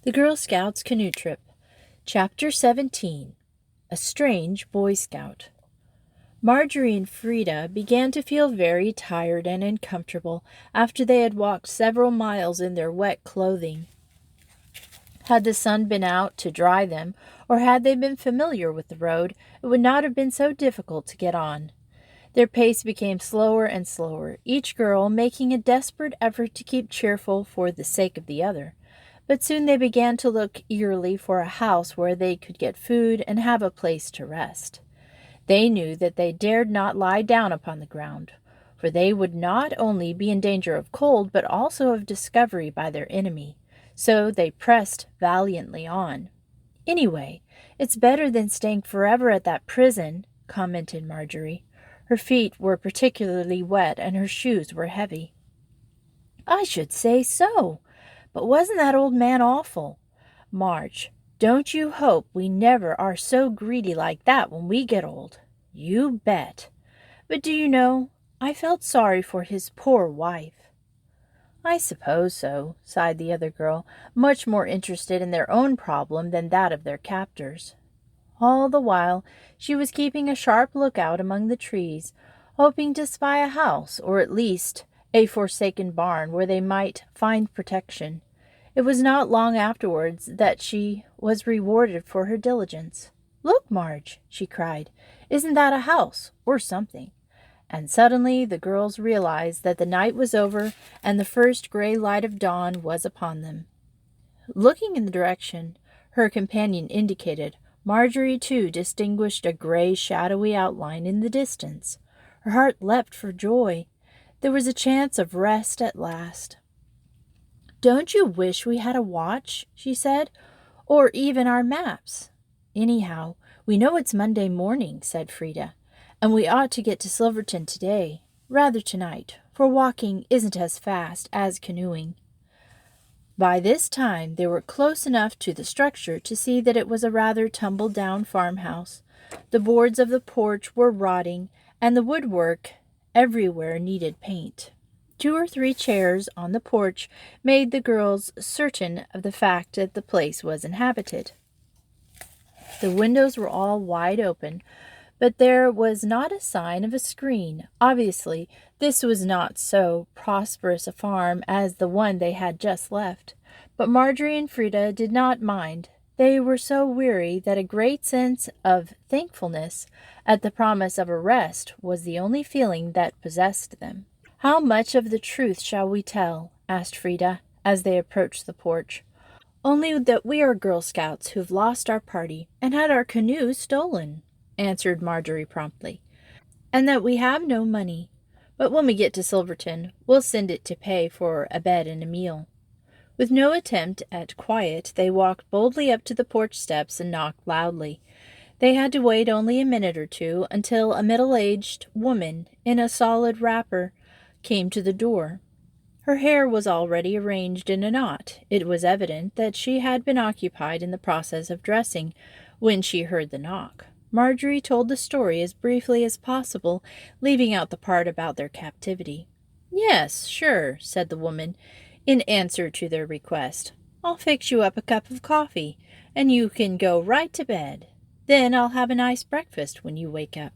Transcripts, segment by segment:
The Girl Scouts Canoe Trip. Chapter 17. A Strange Boy Scout. Marjorie and Frida began to feel very tired and uncomfortable after they had walked several miles in their wet clothing. Had the sun been out to dry them, or had they been familiar with the road, it would not have been so difficult to get on. Their pace became slower and slower, each girl making a desperate effort to keep cheerful for the sake of the other. But soon they began to look eagerly for a house where they could get food and have a place to rest. They knew that they dared not lie down upon the ground, for they would not only be in danger of cold, but also of discovery by their enemy. So they pressed valiantly on. "Anyway, it's better than staying forever at that prison," commented Marjorie. Her feet were particularly wet and her shoes were heavy. "I should say so. But wasn't that old man awful? Marge, don't you hope we never are so greedy like that when we get old?" "You bet. But do you know, I felt sorry for his poor wife." "I suppose so," sighed the other girl, much more interested in their own problem than that of their captors. All the while she was keeping a sharp lookout among the trees, hoping to spy a house, or at least a forsaken barn where they might find protection. It was not long afterwards that she was rewarded for her diligence. "Look, Marge," she cried. "Isn't that a house, or something?" And suddenly the girls realized that the night was over and the first gray light of dawn was upon them. Looking in the direction her companion indicated, Marjorie too distinguished a gray, shadowy outline in the distance. Her heart leapt for joy. There was a chance of rest at last. "Don't you wish we had a watch?" she said, "or even our maps?" "Anyhow, we know it's Monday morning," said Frida, "and we ought to get to Silverton today, rather tonight, for walking isn't as fast as canoeing." By this time they were close enough to the structure to see that it was a rather tumble-down farmhouse. The boards of the porch were rotting, and the woodwork everywhere needed paint. 2 or 3 chairs on the porch made the girls certain of the fact that the place was inhabited. The windows were all wide open, but there was not a sign of a screen. Obviously, this was not so prosperous a farm as the one they had just left. But Marjorie and Frida did not mind. They were so weary that a great sense of thankfulness at the promise of a rest was the only feeling that possessed them. "How much of the truth shall we tell?" asked Frida, as they approached the porch. "Only that we are Girl Scouts who've lost our party and had our canoe stolen," answered Marjorie promptly, "and that we have no money. But when we get to Silverton, we'll send it to pay for a bed and a meal." With no attempt at quiet, they walked boldly up to the porch steps and knocked loudly. They had to wait only a minute or two until a middle-aged woman in a solid wrapper came to the door. Her hair was already arranged in a knot. It was evident that she had been occupied in the process of dressing when she heard the knock. Marjorie told the story as briefly as possible, leaving out the part about their captivity. "Yes, sure," said the woman, in answer to their request. "I'll fix you up a cup of coffee, and you can go right to bed. Then I'll have a nice breakfast when you wake up."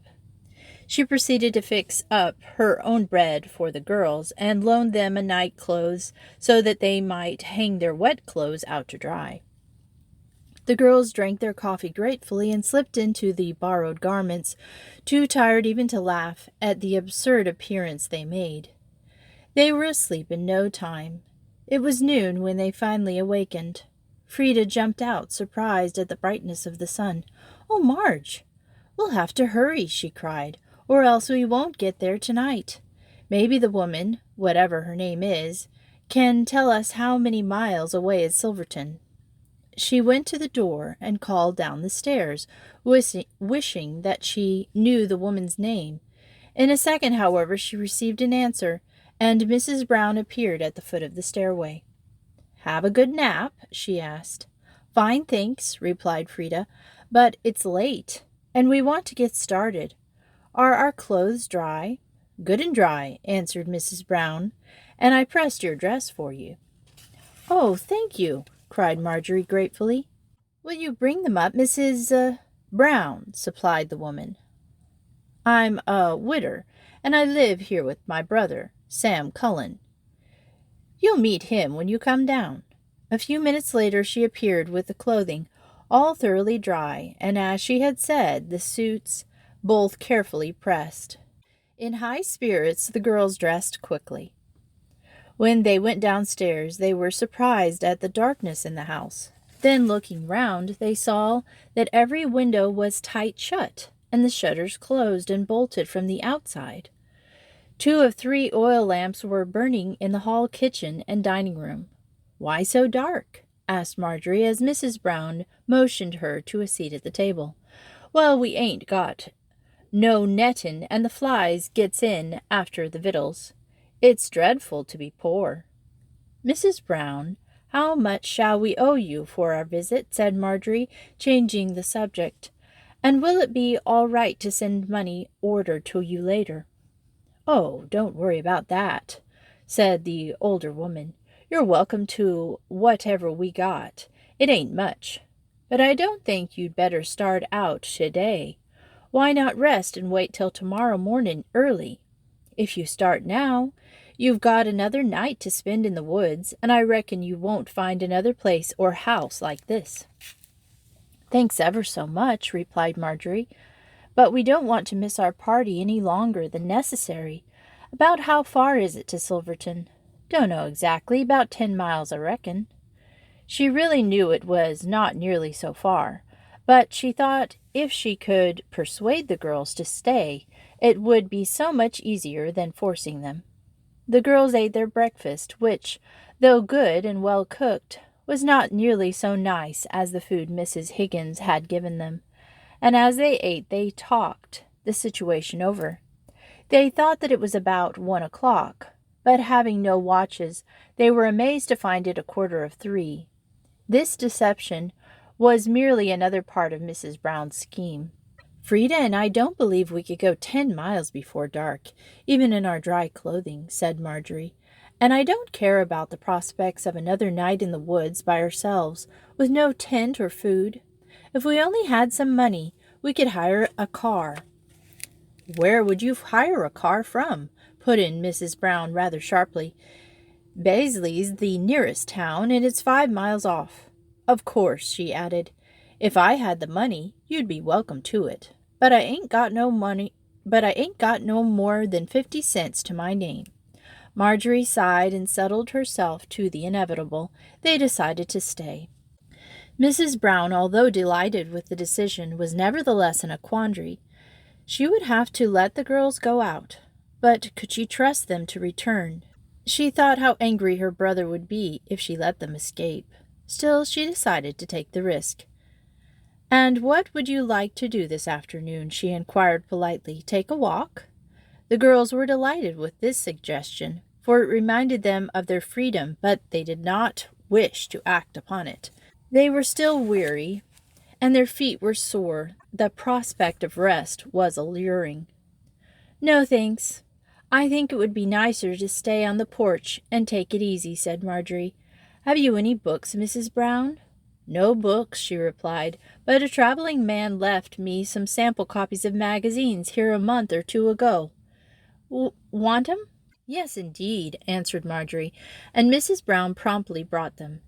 She proceeded to fix up her own bed for the girls and loaned them a night clothes so that they might hang their wet clothes out to dry. The girls drank their coffee gratefully and slipped into the borrowed garments, too tired even to laugh at the absurd appearance they made. They were asleep in no time. It was noon when they finally awakened. Frida jumped out, surprised at the brightness of the sun. "Oh, Marge, we'll have to hurry," she cried, "or else we won't get there tonight. Maybe the woman, whatever her name is, can tell us how many miles away is Silverton." She went to the door and called down the stairs, wishing that she knew the woman's name. In a second, however, she received an answer, and Mrs. Brown appeared at the foot of the stairway. "Have a good nap?" she asked. "Fine, thanks," replied Frida, "but it's late, and we want to get started. Are our clothes dry?" "Good and dry," answered Mrs. Brown, "and I pressed your dress for you." "Oh, thank you. cried Marjorie gratefully. Will you bring them up, Mrs. Brown? Supplied the woman. I'm a widder, and I live here with my brother, Sam Cullen. You'll meet him when you come down. A few minutes later she appeared with the clothing all thoroughly dry, and as she had said, the suits both carefully pressed. In high spirits, the girls dressed quickly. When they went downstairs, they were surprised at the darkness in the house. Then, looking round, they saw that every window was tight shut, and the shutters closed and bolted from the outside. 2 of 3 oil lamps were burning in the hall kitchen and dining room. "Why so dark?" asked Marjorie as Mrs. Brown motioned her to a seat at the table. "Well, we ain't got no nettin', and the flies gets in after the victuals. It's dreadful to be poor." "Mrs. Brown, how much shall we owe you for our visit?" said Marjorie, changing the subject. "And will it be all right to send money order to you later?" "Oh, don't worry about that," said the older woman. "You're welcome to whatever we got. It ain't much. But I don't think you'd better start out today. Why not rest and wait till tomorrow morning early? If you start now, you've got another night to spend in the woods, and I reckon you won't find another place or house like this." "Thanks ever so much," replied Marjorie, "but we don't want to miss our party any longer than necessary. About how far is it to Silverton?" "Don't know exactly. About 10 miles, I reckon." She really knew it was not nearly so far, but she thought if she could persuade the girls to stay, it would be so much easier than forcing them. The girls ate their breakfast, which, though good and well cooked, was not nearly so nice as the food Mrs. Higgins had given them, and as they ate they talked the situation over. They thought that it was about 1 o'clock, but having no watches, they were amazed to find it 2:45. This deception was merely another part of Mrs. Brown's scheme. "Frida and I don't believe we could go 10 miles before dark, even in our dry clothing," said Marjorie. "And I don't care about the prospects of another night in the woods by ourselves, with no tent or food. If we only had some money, we could hire a car." "Where would you hire a car from?" put in Mrs. Brown rather sharply. "Baisley's the nearest town, and it's 5 miles off. Of course," she added, "if I had the money, you'd be welcome to it. But I ain't got no more than 50 cents to my name." Marjorie sighed and settled herself to the inevitable. They decided to stay. Mrs. Brown, although delighted with the decision, was nevertheless in a quandary. She would have to let the girls go out, but could she trust them to return? She thought how angry her brother would be if she let them escape. Still, she decided to take the risk. "And what would you like to do this afternoon?" she inquired politely. "Take a walk?" The girls were delighted with this suggestion, for it reminded them of their freedom, but they did not wish to act upon it. They were still weary, and their feet were sore. The prospect of rest was alluring. "No, thanks. I think it would be nicer to stay on the porch and take it easy," said Marjorie. "Have you any books, Mrs. Brown?" "No books," she replied, "but a traveling man left me some sample copies of magazines here a month or 2 ago. Want 'em?" "Yes, indeed," answered Marjorie, and Mrs. Brown promptly brought them.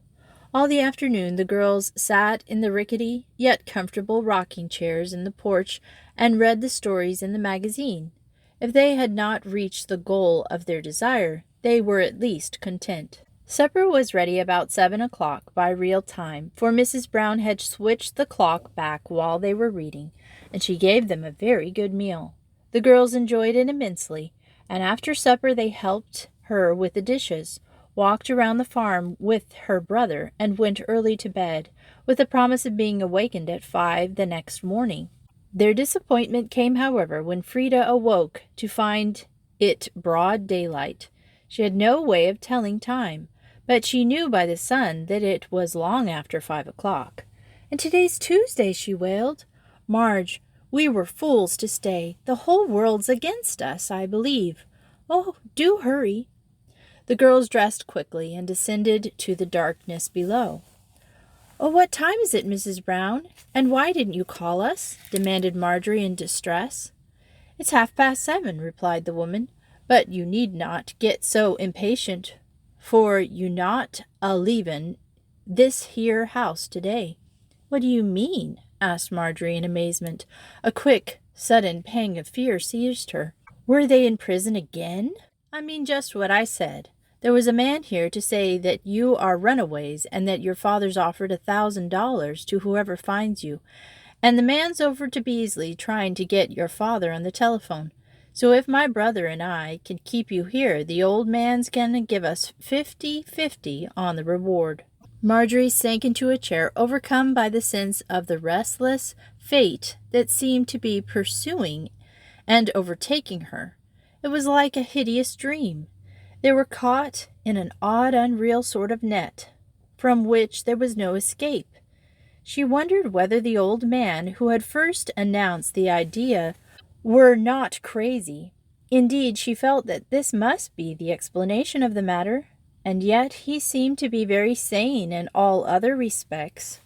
All the afternoon the girls sat in the rickety yet comfortable rocking chairs in the porch and read the stories in the magazine. If they had not reached the goal of their desire, they were at least content. Supper was ready about 7 o'clock by real time, for Mrs. Brown had switched the clock back while they were reading, and she gave them a very good meal. The girls enjoyed it immensely, and after supper they helped her with the dishes, walked around the farm with her brother, and went early to bed, with the promise of being awakened at 5 the next morning. Their disappointment came, however, when Frida awoke to find it broad daylight. She had no way of telling time, but she knew by the sun that it was long after 5 o'clock. "And today's Tuesday," she wailed. "Marge, we were fools to stay. The whole world's against us, I believe. Oh, do hurry." The girls dressed quickly and descended to the darkness below. "Oh, what time is it, Mrs. Brown? And why didn't you call us?" demanded Marjorie in distress. "It's 7:30, replied the woman. "But you need not get so impatient, for you not a-leavin' this here house today." "What do you mean?" asked Marjorie in amazement. A quick, sudden pang of fear seized her. Were they in prison again? "I mean just what I said. There was a man here to say that you are runaways and that your father's offered $1,000 to whoever finds you. And the man's over to Beasley trying to get your father on the telephone. So if my brother and I can keep you here, the old man's going to give us 50-50 on the reward." Marjorie sank into a chair, overcome by the sense of the restless fate that seemed to be pursuing and overtaking her. It was like a hideous dream. They were caught in an odd, unreal sort of net, from which there was no escape. She wondered whether the old man who had first announced the idea were not crazy. Indeed, she felt that this must be the explanation of the matter, and yet he seemed to be very sane in all other respects.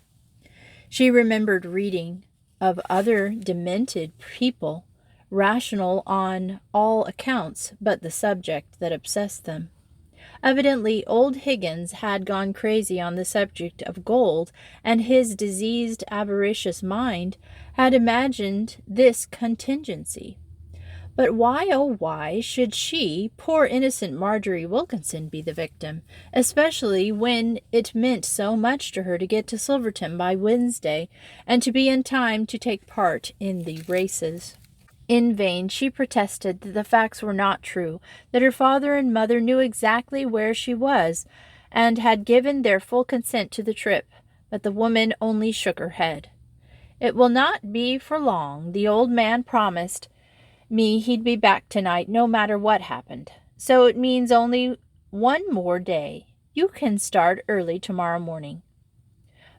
She remembered reading of other demented people, rational on all accounts but the subject that obsessed them. Evidently, old Higgins had gone crazy on the subject of gold, and his diseased, avaricious mind had imagined this contingency. But why, oh why, should she, poor innocent Marjorie Wilkinson, be the victim, especially when it meant so much to her to get to Silverton by Wednesday and to be in time to take part in the races? In vain she protested that the facts were not true, that her father and mother knew exactly where she was, and had given their full consent to the trip, but the woman only shook her head. "It will not be for long. The old man promised me he'd be back tonight no matter what happened. So it means only one more day. You can start early tomorrow morning."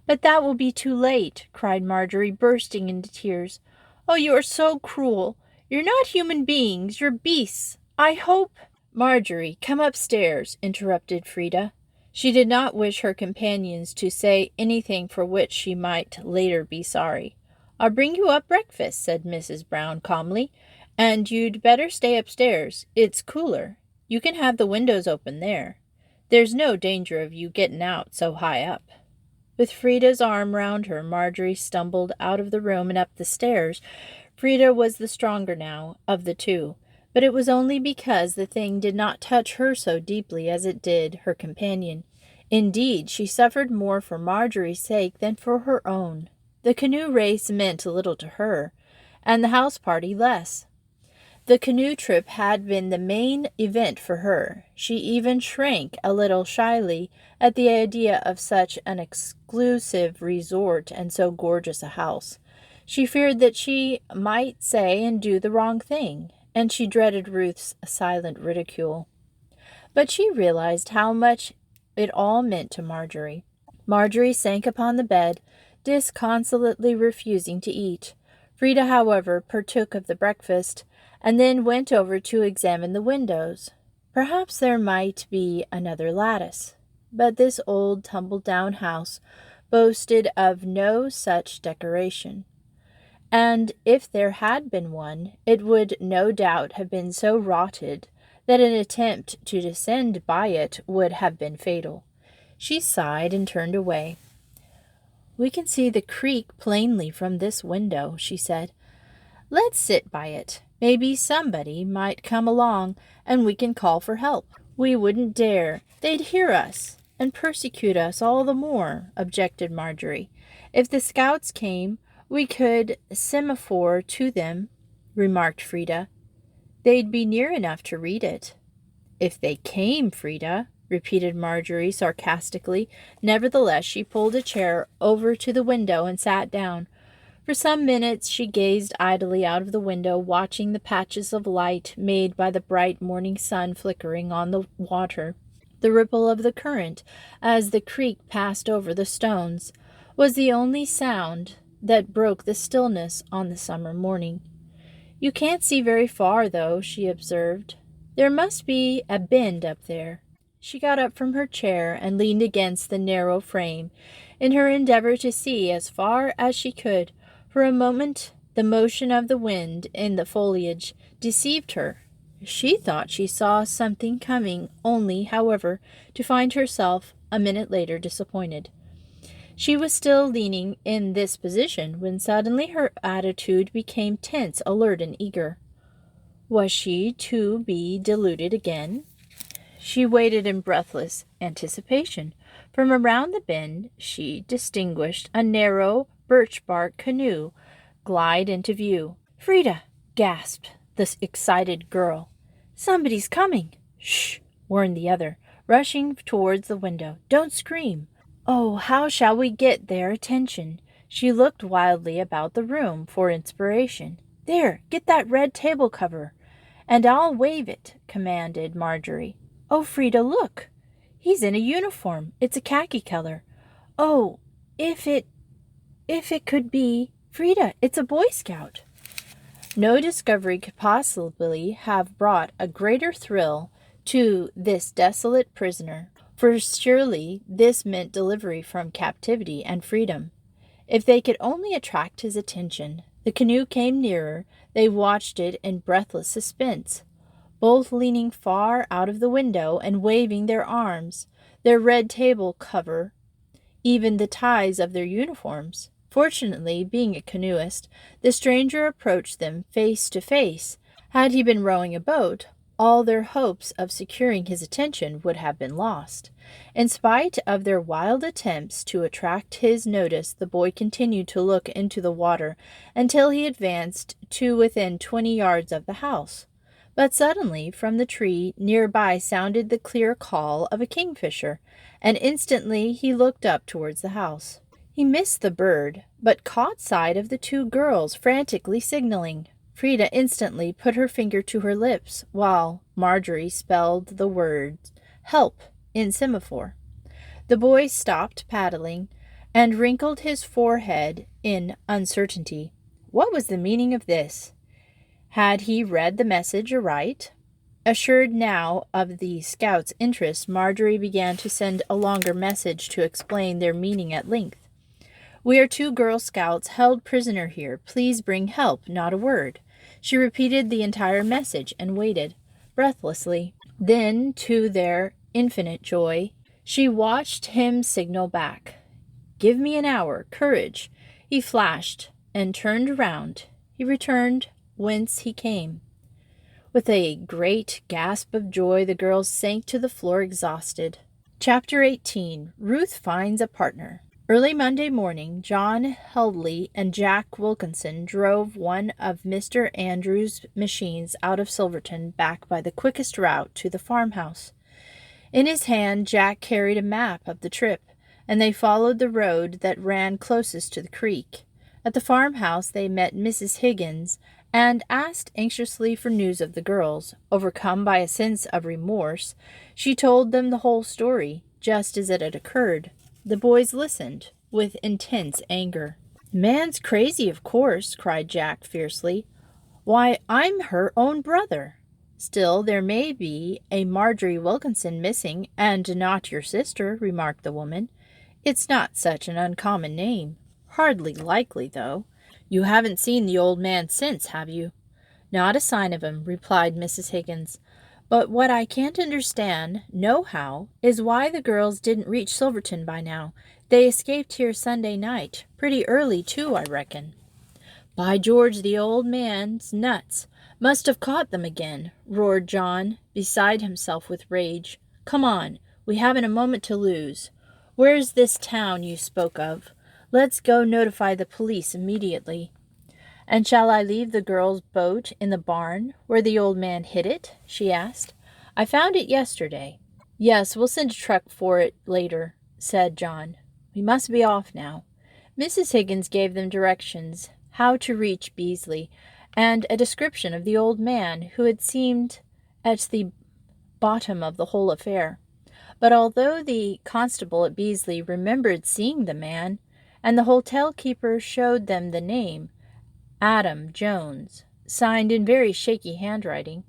"But that will be too late," cried Marjorie, bursting into tears. "Oh, you are so cruel. You're not human beings, you're beasts. I hope—" "Marjorie, come upstairs," interrupted Frida. She did not wish her companions to say anything for which she might later be sorry. "I'll bring you up breakfast," said Mrs. Brown calmly, "and you'd better stay upstairs. It's cooler. You can have the windows open there. There's no danger of you getting out so high up." With Frida's arm round her, Marjorie stumbled out of the room and up the stairs. Frida was the stronger now of the two, but it was only because the thing did not touch her so deeply as it did her companion. Indeed, she suffered more for Marjorie's sake than for her own. The canoe race meant little to her, and the house party less. The canoe trip had been the main event for her. She even shrank a little shyly at the idea of such an exclusive resort and so gorgeous a house. She feared that she might say and do the wrong thing, and she dreaded Ruth's silent ridicule. But she realized how much it all meant to Marjorie. Marjorie sank upon the bed, disconsolately refusing to eat. Frida, however, partook of the breakfast, and then went over to examine the windows. Perhaps there might be another lattice, but this old tumble-down house boasted of no such decoration. And if there had been one, it would no doubt have been so rotted that an attempt to descend by it would have been fatal. She sighed and turned away. "We can see the creek plainly from this window," she said. "Let's sit by it. Maybe somebody might come along, and we can call for help." "We wouldn't dare. They'd hear us and persecute us all the more," objected Marjorie. "If the scouts came, we could semaphore to them," remarked Frida. "They'd be near enough to read it." "If they came, Frida," repeated Marjorie sarcastically. Nevertheless, she pulled a chair over to the window and sat down. For some minutes she gazed idly out of the window, watching the patches of light made by the bright morning sun flickering on the water. The ripple of the current, as the creek passed over the stones, was the only sound that broke the stillness on the summer morning. "You can't see very far, though," she observed. "There must be a bend up there." She got up from her chair and leaned against the narrow frame in her endeavor to see as far as she could. For a moment, the motion of the wind in the foliage deceived her. She thought she saw something coming, only, however, to find herself a minute later disappointed. She was still leaning in this position when suddenly her attitude became tense, alert, and eager. Was she to be deluded again? She waited in breathless anticipation. From around the bend she distinguished a narrow birch-bark canoe glide into view. "Frida!" gasped the excited girl. "Somebody's coming!" "Shh!" warned the other, rushing towards the window. "Don't scream!" "Oh, how shall we get their attention?" She looked wildly about the room for inspiration. "There, get that red table cover, and I'll wave it," commanded Marjorie. "Oh, Frida, look! He's in a uniform. It's a khaki color. Oh, if it could be Frida, it's a Boy Scout." No discovery could possibly have brought a greater thrill to this desolate prisoner, for surely this meant delivery from captivity and freedom. If they could only attract his attention. The canoe came nearer. They watched it in breathless suspense, both leaning far out of the window and waving their arms, their red table cover, even the ties of their uniforms. Fortunately, being a canoeist, the stranger approached them face to face. Had he been rowing a boat, all their hopes of securing his attention would have been lost. In spite of their wild attempts to attract his notice, the boy continued to look into the water until he advanced to within 20 yards of the house. But suddenly, from the tree nearby sounded the clear call of a kingfisher, and instantly he looked up towards the house. He missed the bird, but caught sight of the two girls frantically signaling. Frida instantly put her finger to her lips, while Marjorie spelled the words "help" in semaphore. The boy stopped paddling and wrinkled his forehead in uncertainty. What was the meaning of this? Had he read the message aright? Assured now of the scout's interest, Marjorie began to send a longer message to explain their meaning at length. "We are 2 Girl Scouts held prisoner here. Please bring help," not a word. She repeated the entire message and waited, breathlessly. Then, to their infinite joy, she watched him signal back. "Give me an hour. Courage." He flashed and turned around. He returned whence he came. With a great gasp of joy, the girls sank to the floor exhausted. Chapter 18. Ruth Finds a Partner. Early Monday morning, John Heldley and Jack Wilkinson drove one of Mr. Andrews' machines out of Silverton back by the quickest route to the farmhouse. In his hand, Jack carried a map of the trip, and they followed the road that ran closest to the creek. At the farmhouse, they met Mrs. Higgins and asked anxiously for news of the girls. Overcome by a sense of remorse, she told them the whole story, just as it had occurred. The boys listened with intense anger. "Man's crazy, of course," cried Jack fiercely. "Why, I'm her own brother." "Still, there may be a Marjorie Wilkinson missing, and not your sister," remarked the woman. "It's not such an uncommon name." "Hardly likely, though. You haven't seen the old man since, have you?" "Not a sign of him," replied Mrs. Higgins. "But what I can't understand, nohow, is why the girls didn't reach Silverton by now. They escaped here Sunday night. Pretty early, too, I reckon." "By George, the old man's nuts must have caught them again," roared John, beside himself with rage. "Come on, we haven't a moment to lose. Where's this town you spoke of? Let's go notify the police immediately." "And shall I leave the girl's boat in the barn where the old man hid it?" she asked. "I found it yesterday." "Yes, we'll send a truck for it later," said John. "We must be off now." Mrs. Higgins gave them directions how to reach Beasley, and a description of the old man who had seemed at the bottom of the whole affair. But although the constable at Beasley remembered seeing the man, and the hotel keeper showed them the name, Adam Jones, signed in very shaky handwriting,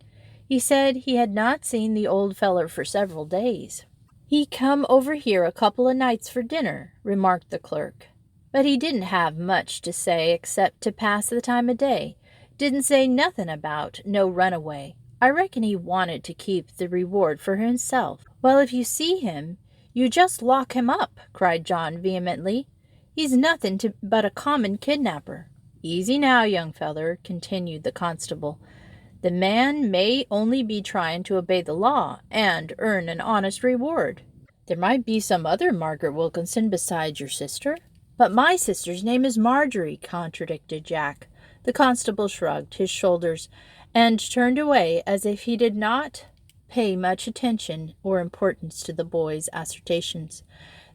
He said he had not seen the old feller for several days. "He come over here a couple of nights for dinner," remarked the clerk. "But he didn't have much to say except to pass the time of day. Didn't say nothin' about no runaway. I reckon he wanted to keep the reward for himself." "Well, if you see him, you just lock him up," cried John vehemently. "He's nothing but a common kidnapper." "Easy now, young feller," continued the constable. "The man may only be trying to obey the law and earn an honest reward. There might be some other Margaret Wilkinson besides your sister." "But my sister's name is Marjorie," contradicted Jack. The constable shrugged his shoulders and turned away as if he did not pay much attention or importance to the boys' assertions.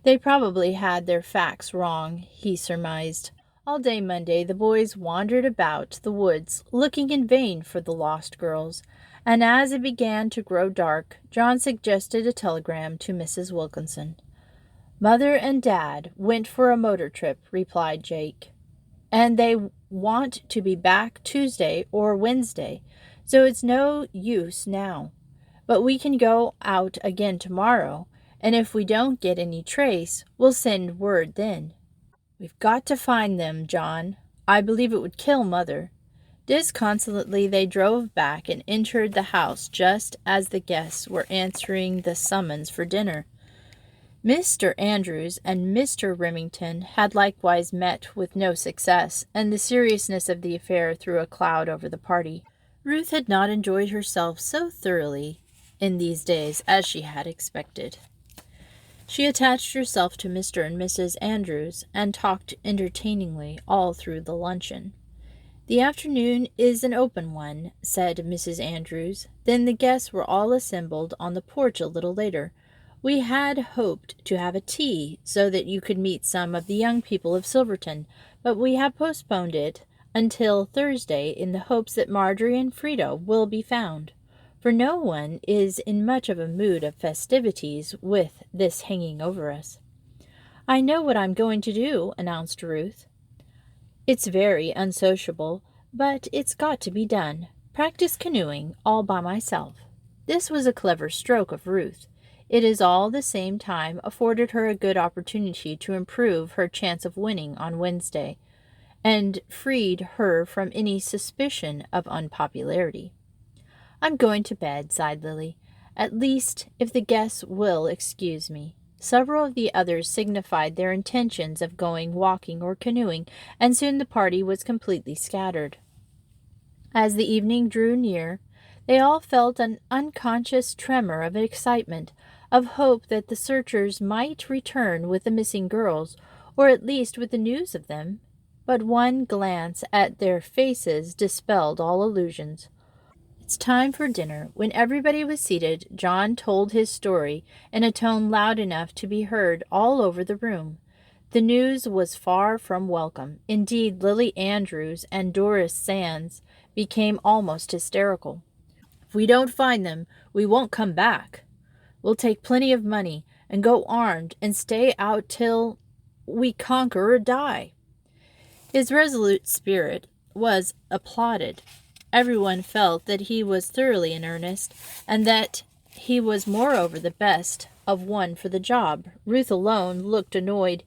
They probably had their facts wrong, he surmised. All day Monday the boys wandered about the woods, looking in vain for the lost girls, and as it began to grow dark, John suggested a telegram to Mrs. Wilkinson. "Mother and Dad went for a motor trip," replied Jake, "and they want to be back Tuesday or Wednesday, so it's no use now. But we can go out again tomorrow, and if we don't get any trace, we'll send word then." "We've got to find them, John. I believe it would kill Mother." Disconsolately they drove back and entered the house just as the guests were answering the summons for dinner. Mr. Andrews and Mr. Remington had likewise met with no success, and the seriousness of the affair threw a cloud over the party. Ruth had not enjoyed herself so thoroughly in these days as she had expected. She attached herself to Mr. and Mrs. Andrews and talked entertainingly all through the luncheon. "The afternoon is an open one," said Mrs. Andrews. Then the guests were all assembled on the porch a little later. "We had hoped to have a tea so that you could meet some of the young people of Silverton, but we have postponed it until Thursday in the hopes that Marjorie and Frida will be found, for no one is in much of a mood of festivities with this hanging over us." "I know what I'm going to do," announced Ruth. "It's very unsociable, but it's got to be done. Practice canoeing all by myself." This was a clever stroke of Ruth. It is all the same time afforded her a good opportunity to improve her chance of winning on Wednesday, and freed her from any suspicion of unpopularity. "I'm going to bed," sighed Lily. "At least, if the guests will excuse me." Several of the others signified their intentions of going walking or canoeing, and soon the party was completely scattered. As the evening drew near, they all felt an unconscious tremor of excitement, of hope that the searchers might return with the missing girls, or at least with the news of them. But one glance at their faces dispelled all illusions. "It's time for dinner." When everybody was seated, John told his story in a tone loud enough to be heard all over the room. The news was far from welcome. Indeed, Lily Andrews and Doris Sands became almost hysterical. "If we don't find them, we won't come back. We'll take plenty of money and go armed and stay out till we conquer or die." His resolute spirit was applauded. Everyone felt that he was thoroughly in earnest, and that he was moreover the best of one for the job. Ruth alone looked annoyed.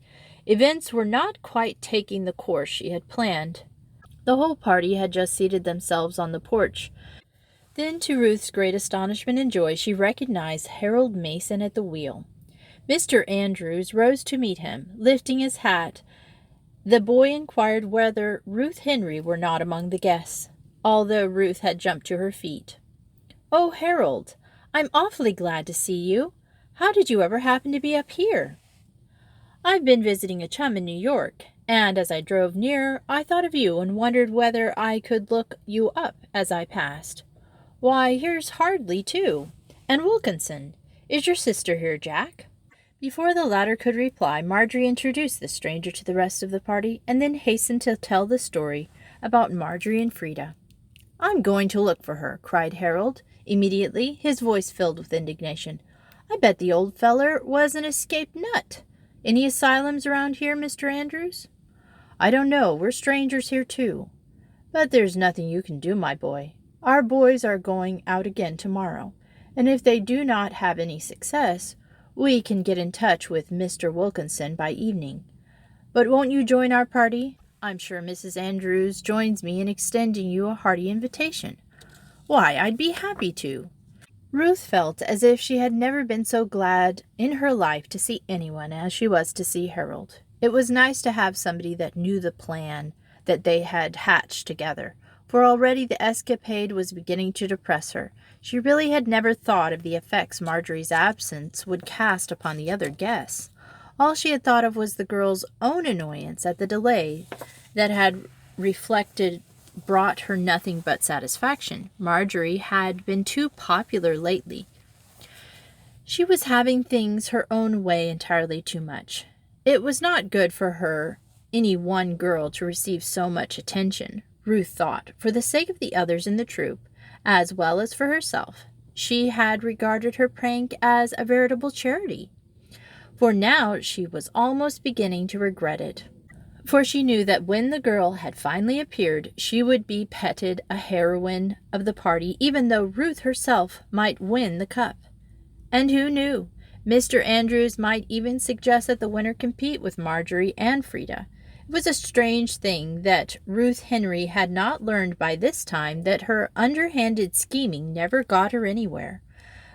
Events were not quite taking the course she had planned. The whole party had just seated themselves on the porch. Then, to Ruth's great astonishment and joy, she recognized Harold Mason at the wheel. Mr. Andrews rose to meet him, lifting his hat. The boy inquired whether Ruth Henry were not among the guests, although Ruth had jumped to her feet. "Oh, Harold, I'm awfully glad to see you. How did you ever happen to be up here?" "I've been visiting a chum in New York, and as I drove near, I thought of you and wondered whether I could look you up as I passed. Why, here's Hardley, too, and Wilkinson. Is your sister here, Jack?" Before the latter could reply, Marjorie introduced the stranger to the rest of the party, and then hastened to tell the story about Marjorie and Frida. "I'm going to look for her," cried Harold, immediately, his voice filled with indignation. "I bet the old feller was an escaped nut. Any asylums around here, Mr. Andrews?" "I don't know. We're strangers here, too. But there's nothing you can do, my boy. Our boys are going out again tomorrow, and if they do not have any success, we can get in touch with Mr. Wilkinson by evening. But won't you join our party? I'm sure Mrs. Andrews joins me in extending you a hearty invitation. Why, I'd be happy to. Ruth felt as if she had never been so glad in her life to see anyone as she was to see Harold. It was nice to have somebody that knew the plan that they had hatched together, for already the escapade was beginning to depress her. She really had never thought of the effects Marjorie's absence would cast upon the other guests. All she had thought of was the girl's own annoyance at the delay that had brought her nothing but satisfaction. Marjorie had been too popular lately. She was having things her own way entirely too much. It was not good for her, any one girl, to receive so much attention, Ruth thought, for the sake of the others in the troop, as well as for herself. She had regarded her prank as a veritable charity, for now she was almost beginning to regret it. For she knew that when the girl had finally appeared, she would be petted a heroine of the party, even though Ruth herself might win the cup. And who knew? Mr. Andrews might even suggest that the winner compete with Marjorie and Frida. It was a strange thing that Ruth Henry had not learned by this time that her underhanded scheming never got her anywhere.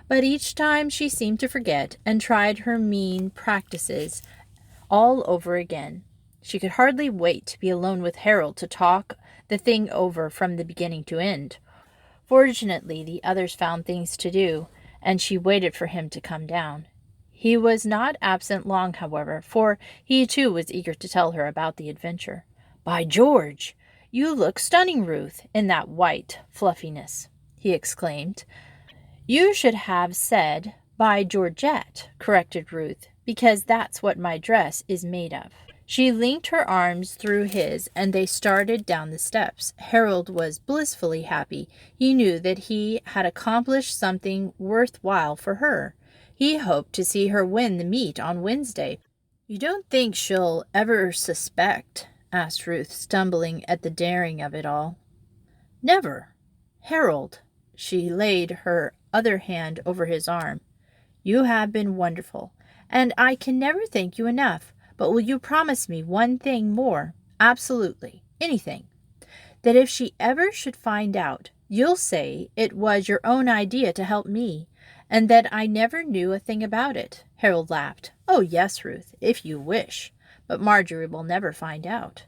But each time she seemed to forget and tried her mean practices all over again. She could hardly wait to be alone with Harold to talk the thing over from the beginning to end. Fortunately, the others found things to do, and she waited for him to come down. He was not absent long, however, for he too was eager to tell her about the adventure. "By George, you look stunning, Ruth, in that white fluffiness," he exclaimed. "You should have said, by Georgette," corrected Ruth, "because that's what my dress is made of." She linked her arms through his, and they started down the steps. Harold was blissfully happy. He knew that he had accomplished something worthwhile for her. He hoped to see her win the meet on Wednesday. "You don't think she'll ever suspect?" asked Ruth, stumbling at the daring of it all. "Never. Harold," she laid her other hand over his arm, "you have been wonderful, and I can never thank you enough. But will you promise me one thing more? Absolutely. Anything. That if she ever should find out, you'll say it was your own idea to help me, and that I never knew a thing about it." Harold laughed. "Oh, yes, Ruth, if you wish. But Marjorie will never find out."